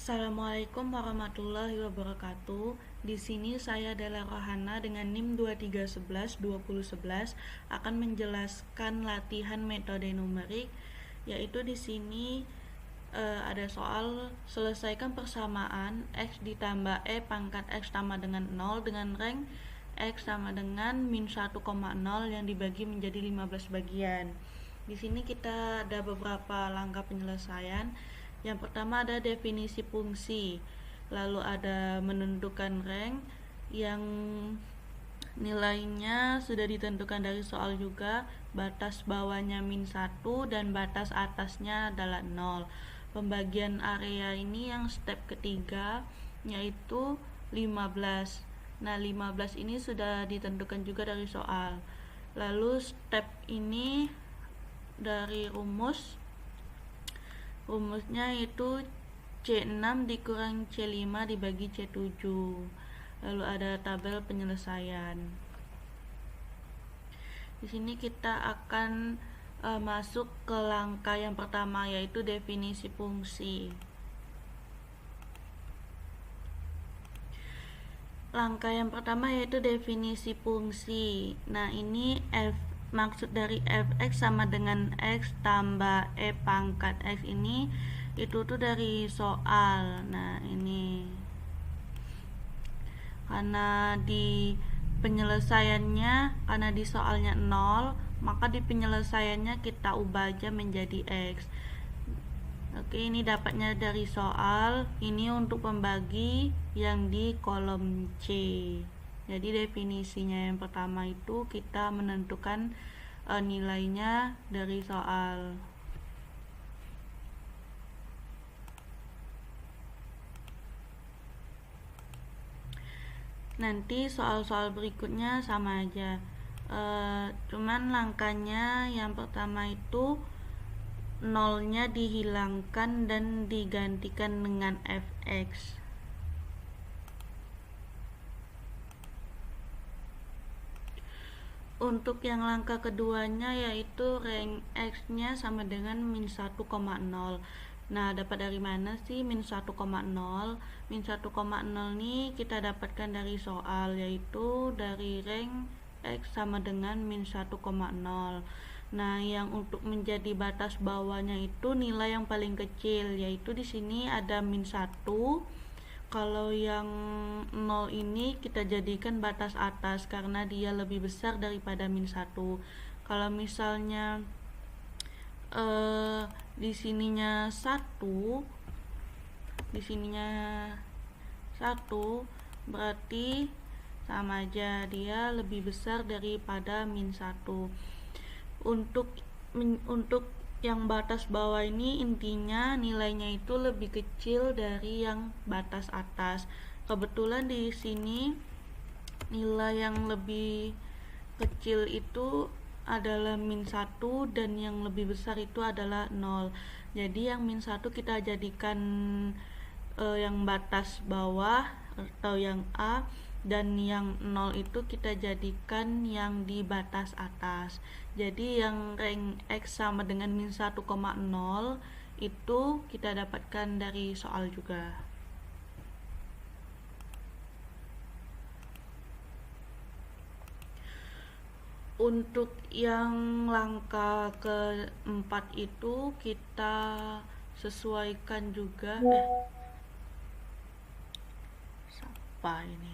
Assalamualaikum warahmatullahi wabarakatuh. Di sini saya Dela Rohana dengan NIM 2311-2011 akan menjelaskan latihan metode numerik, yaitu di sini ada soal selesaikan persamaan X ditambah E pangkat X sama dengan 0 dengan rank X sama dengan min 1,0 yang dibagi menjadi 15 bagian. Di sini kita ada beberapa langkah penyelesaian. Yang pertama ada definisi fungsi, lalu ada menentukan rank yang nilainya sudah ditentukan dari soal juga, batas bawahnya min 1 dan batas atasnya adalah 0. Pembagian area ini yang step ketiga yaitu 15. Nah, 15 ini sudah ditentukan juga dari soal. Lalu step ini dari rumusnya itu C6 dikurang C5 dibagi C7. Lalu ada tabel penyelesaian. Di sini kita akan masuk ke langkah yang pertama, yaitu definisi fungsi. Langkah yang pertama yaitu definisi fungsi. Nah, ini maksud dari fx sama dengan x tambah e pangkat x ini itu tuh dari soal. Nah, ini karena di penyelesaiannya, karena di soalnya 0, maka di penyelesaiannya kita ubah aja menjadi x. Oke, ini dapatnya dari soal. Ini untuk pembagi yang di kolom C. Jadi definisinya yang pertama itu kita menentukan nilainya dari soal. Nanti soal-soal berikutnya sama aja. Cuman langkahnya yang pertama itu nolnya dihilangkan dan digantikan dengan fx. Untuk yang langkah keduanya yaitu rank x nya sama dengan min 1,0. Nah, dapat dari mana sih min 1,0? Min 1,0 ini kita dapatkan dari soal, yaitu dari rank x sama dengan min 1,0. Nah, yang untuk menjadi batas bawahnya itu nilai yang paling kecil, yaitu di sini ada min 1. Kalau yang 0 ini kita jadikan batas atas karena dia lebih besar daripada min 1. Kalau misalnya di sininya 1, berarti sama aja, dia lebih besar daripada min 1. Untuk yang batas bawah ini intinya nilainya itu lebih kecil dari yang batas atas. Kebetulan di sini nilai yang lebih kecil itu adalah min 1 dan yang lebih besar itu adalah 0. Jadi yang min 1 kita jadikan yang batas bawah atau yang A, dan yang 0 itu kita jadikan yang di batas atas. Jadi yang rank x sama dengan min 1,0 itu kita dapatkan dari soal juga. Untuk yang langkah keempat itu kita sesuaikan juga ini.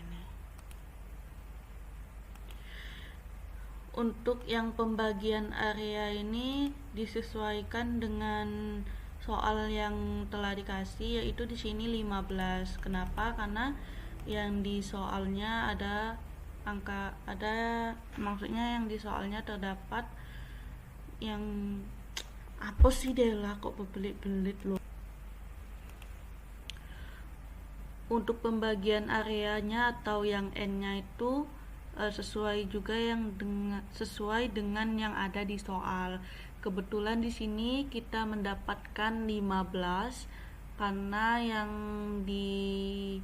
Untuk yang pembagian area ini disesuaikan dengan soal yang telah dikasih, yaitu di sini 15. Kenapa? Karena yang di soalnya ada maksudnya yang di soalnya terdapat yang apa sih Dela, kok bebelit-belit loh. Untuk pembagian areanya atau yang n-nya itu sesuai juga sesuai dengan yang ada di soal. Kebetulan di sini kita mendapatkan 15 karena yang dibagi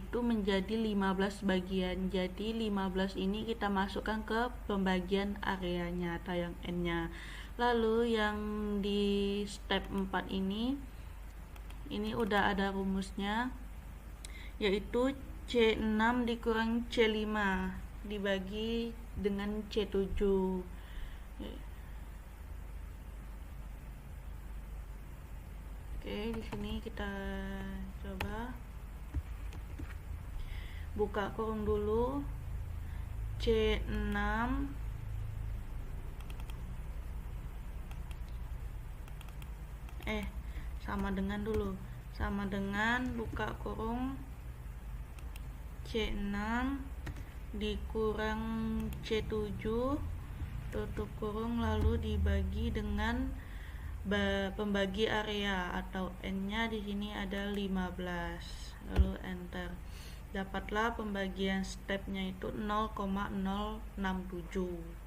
itu menjadi 15 bagian. Jadi 15 ini kita masukkan ke pembagian areanya atau yang n-nya. Lalu yang di step 4 ini ini udah ada rumusnya, yaitu C6 dikurang C5 dibagi dengan C7. Oke, di sini kita coba buka kurung dulu. C6 sama dengan buka kurung C6 dikurang C7 tutup kurung, lalu dibagi dengan pembagi area atau n-nya di sini ada 15, lalu enter. Dapatlah pembagian stepnya itu 0,067.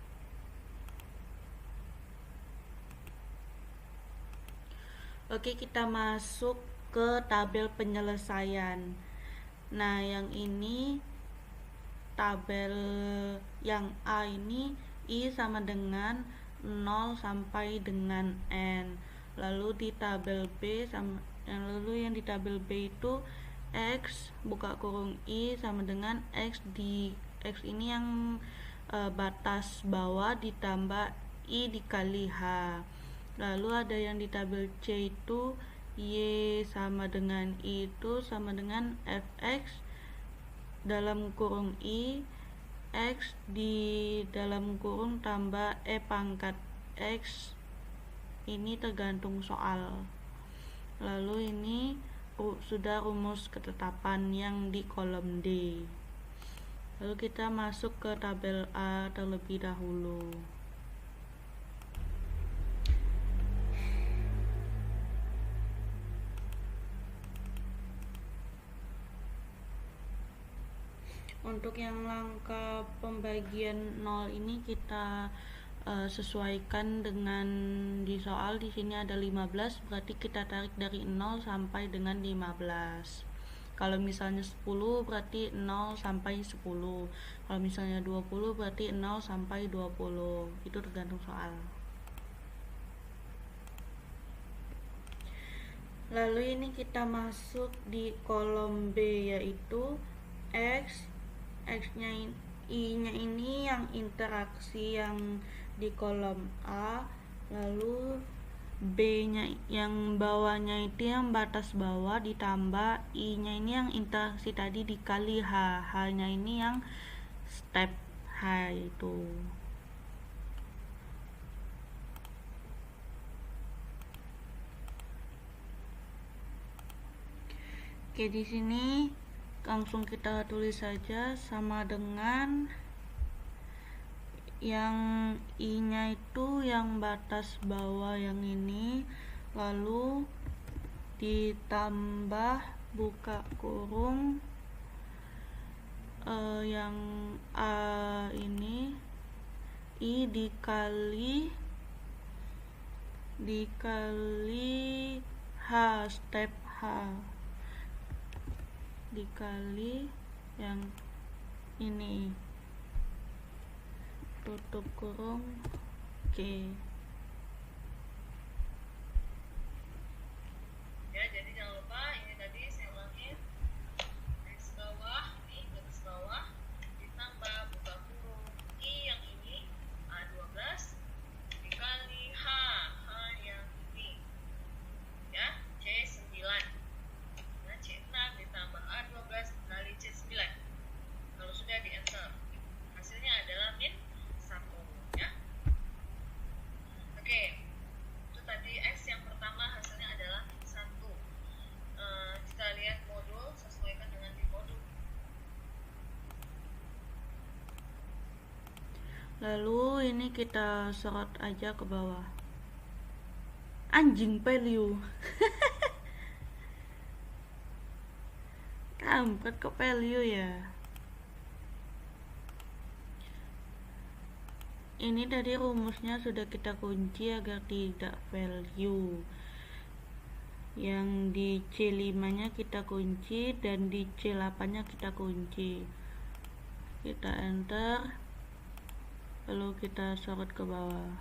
Oke, kita masuk ke tabel penyelesaian. Nah, yang ini tabel yang A ini I sama dengan 0 sampai dengan N. Lalu di tabel B yang di tabel B itu X buka kurung I sama dengan X ini yang batas bawah ditambah I dikali H. Lalu ada yang di tabel C itu Y sama dengan I itu sama dengan Fx dalam kurung I X di dalam kurung tambah E pangkat X, ini tergantung soal. Lalu ini sudah rumus ketetapan yang di kolom D. Lalu kita masuk ke tabel A terlebih dahulu. Untuk yang langkah pembagian 0 ini kita sesuaikan dengan di soal. Di sini ada 15, berarti kita tarik dari 0 sampai dengan 15. Kalau misalnya 10 berarti 0 sampai 10. Kalau misalnya 20 berarti 0 sampai 20. Itu tergantung soal. Lalu ini kita masuk di kolom B, yaitu X-nya I-nya ini yang interaksi yang di kolom A, lalu B-nya yang bawahnya itu yang batas bawah ditambah I-nya ini yang interaksi tadi dikali H. H-nya ini yang step H itu. Oke, di sini langsung kita tulis saja sama dengan yang I-nya itu yang batas bawah yang ini, lalu ditambah buka kurung yang A ini I dikali H, step H dikali yang ini tutup kurung. Oke. Ya, jadi jangan lupa ini tadi saya ulangin, X bawah, ini garis bawah ditambah buka kurung I yang ini A12 dikali H yang ini ya, C9. Nah, C6 ditambah A12 dikali C9. Kalau sudah di enter, hasilnya adalah min 1 ya. Oke, itu tadi X yang pertama hasilnya adalah min 1. Kita lihat modul, sesuaikan dengan di modul. Lalu ini kita sorot aja ke bawah. Anjing value. Kampret ke value ya. Ini tadi rumusnya sudah kita kunci agar tidak value. Yang di C5 nya kita kunci dan di C8 nya kita kunci. Kita enter, lalu kita sorot ke bawah.